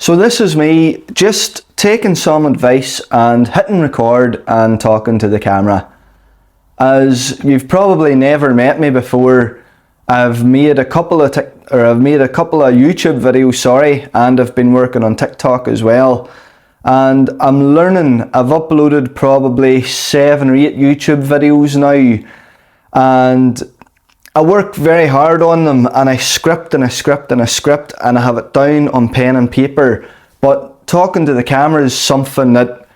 So this is me just taking some advice and hitting record and talking to the camera. As you've probably never met me before, I've made a couple of YouTube videos, and I've been working on TikTok as well. And I'm learning. I've uploaded probably 7 or 8 YouTube videos now, and I work very hard on them, and I script and I have it down on pen and paper. But talking to the camera is something that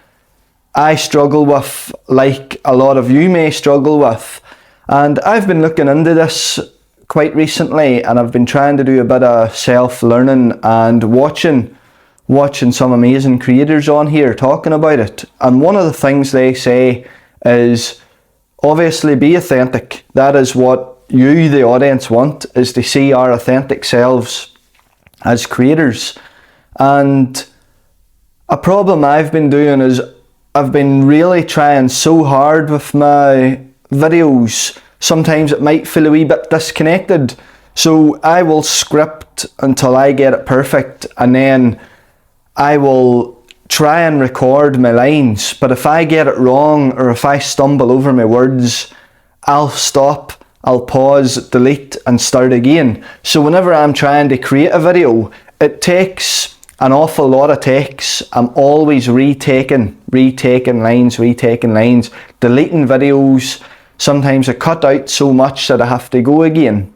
I struggle with, like a lot of you may struggle with. And I've been looking into this quite recently, and I've been trying to do a bit of self-learning and watching some amazing creators on here talking about it. And one of the things they say is, obviously, be authentic. That is what you, the audience, want, is to see our authentic selves as creators. And a problem I've been doing is I've been really trying so hard with my videos. Sometimes it might feel a wee bit disconnected. So I will script until I get it perfect, and then I will try and record my lines. But if I get it wrong, or if I stumble over my words, I'll stop, I'll pause, delete and start again. So whenever I'm trying to create a video, it takes an awful lot of takes. I'm always retaking lines, deleting videos. Sometimes I cut out so much that I have to go again.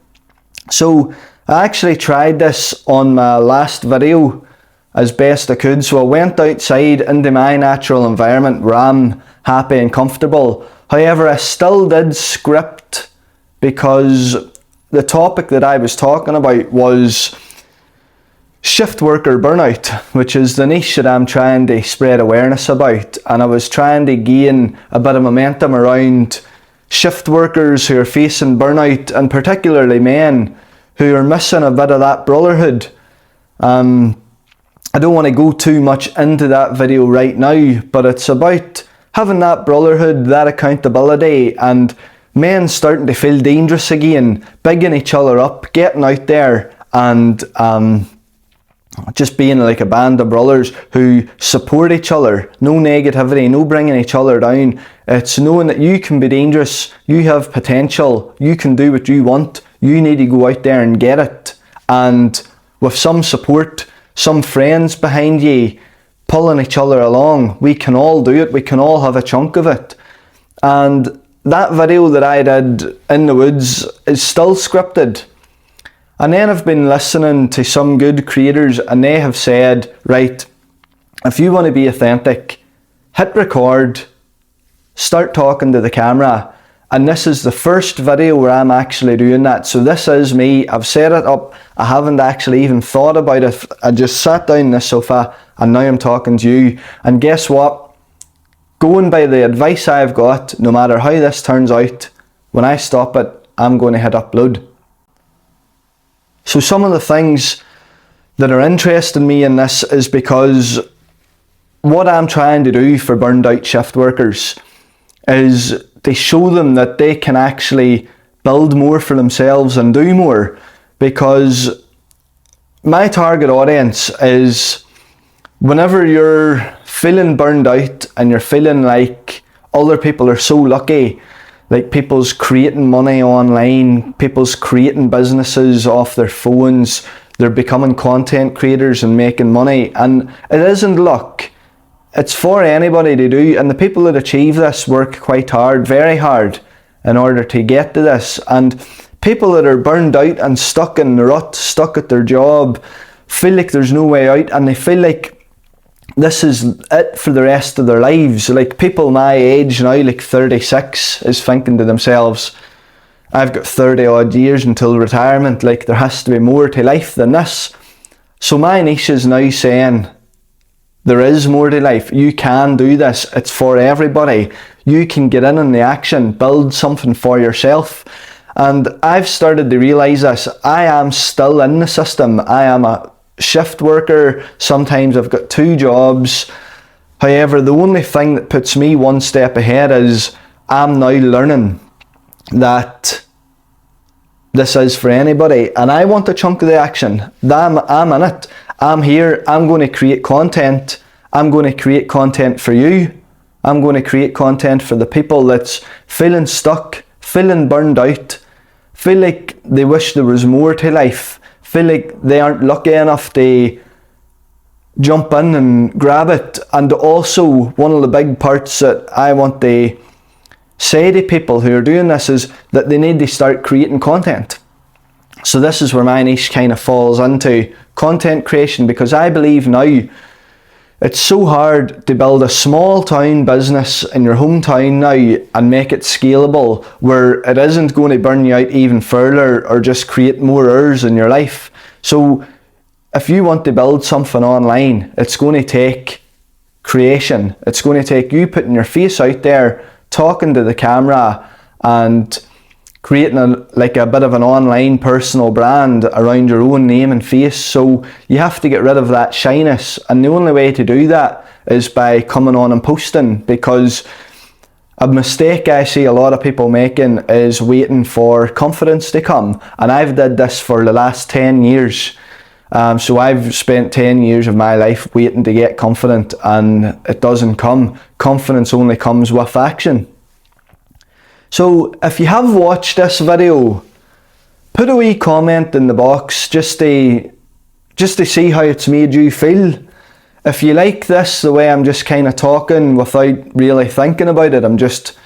So I actually tried this on my last video as best I could. So I went outside into my natural environment where I'm happy and comfortable. However, I still did script, because the topic that I was talking about was shift worker burnout, which is the niche that I'm trying to spread awareness about. And I was trying to gain a bit of momentum around shift workers who are facing burnout, and particularly men who are missing a bit of that brotherhood. I don't want to go too much into that video right now, but it's about having that brotherhood, that accountability, and men starting to feel dangerous again, bigging each other up, getting out there and just being like a band of brothers who support each other. No negativity, no bringing each other down. It's knowing that you can be dangerous, you have potential, you can do what you want, you need to go out there and get it. And with some support, some friends behind you, pulling each other along, we can all do it, we can all have a chunk of it. And that video that I did in the woods is still scripted. And then I've been listening to some good creators, and they have said, right, if you want to be authentic, hit record, start talking to the camera. And this is the first video where I'm actually doing that. So this is me, I've set it up, I haven't actually even thought about it. I just sat down on the sofa and now I'm talking to you. And guess what? Going by the advice I've got, no matter how this turns out, when I stop it, I'm going to hit upload. So some of the things that are interesting me in this is because what I'm trying to do for burned out shift workers is to show them that they can actually build more for themselves and do more. Because my target audience is, whenever you're feeling burned out and you're feeling like other people are so lucky, like people's creating money online, people's creating businesses off their phones, they're becoming content creators and making money, and it isn't luck. It's for anybody to do, and the people that achieve this work quite hard, very hard, in order to get to this. And people that are burned out and stuck in the rut, stuck at their job, feel like there's no way out, and they feel like this is it for the rest of their lives. Like people my age now, like 36, is thinking to themselves, I've got 30 odd years until retirement, like there has to be more to life than this. So my niche is now saying, there is more to life. You can do this. It's for everybody. You can get in on the action, build something for yourself. And I've started to realise this. I am still in the system. I am a shift worker. Sometimes I've got 2 jobs. However, the only thing that puts me one step ahead is I'm now learning that this is for anybody, and I want a chunk of the action. I'm in it. I'm here, I'm going to create content. I'm going to create content for you. I'm going to create content for the people that's feeling stuck, feeling burned out, feel like they wish there was more to life, feel like they aren't lucky enough to jump in and grab it. And also, one of the big parts that I want to say to people who are doing this is that they need to start creating content. So this is where my niche kind of falls into content creation, because I believe now it's so hard to build a small town business in your hometown now and make it scalable, where it isn't going to burn you out even further or just create more hours in your life. So if you want to build something online, it's going to take creation. It's going to take you putting your face out there, talking to the camera, and creating a bit of an online personal brand around your own name and face. So you have to get rid of that shyness, and the only way to do that is by coming on and posting, because a mistake I see a lot of people making is waiting for confidence to come. And I've did this for the last 10 years. So I've spent 10 years of my life waiting to get confident, and it doesn't come. Confidence only comes with action. So if you have watched this video, put a wee comment in the box just to see how it's made you feel. If you like this, the way I'm just kind of talking without really thinking about it, I'm just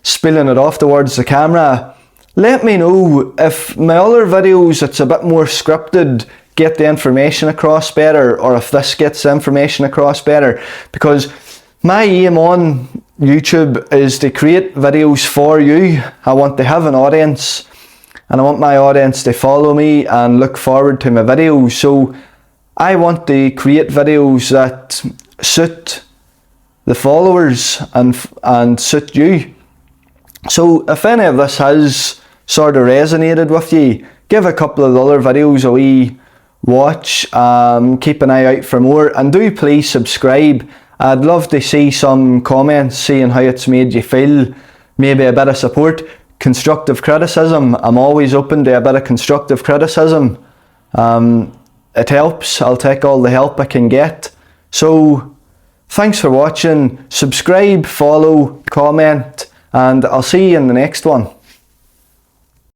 spilling it off towards the camera, let me know. If my other videos, it's a bit more scripted, get the information across better, or if this gets the information across better, because my aim on YouTube is to create videos for you. I want to have an audience, and I want my audience to follow me and look forward to my videos. So I want to create videos that suit the followers and suit you. So if any of this has sort of resonated with you, give a couple of the other videos a wee watch, keep an eye out for more, and do please subscribe. I'd love to see some comments saying how it's made you feel, maybe a bit of support, constructive criticism. I'm always open to a bit of constructive criticism. It helps. I'll take all the help I can get. So thanks for watching. Subscribe, follow, comment, and I'll see you in the next one.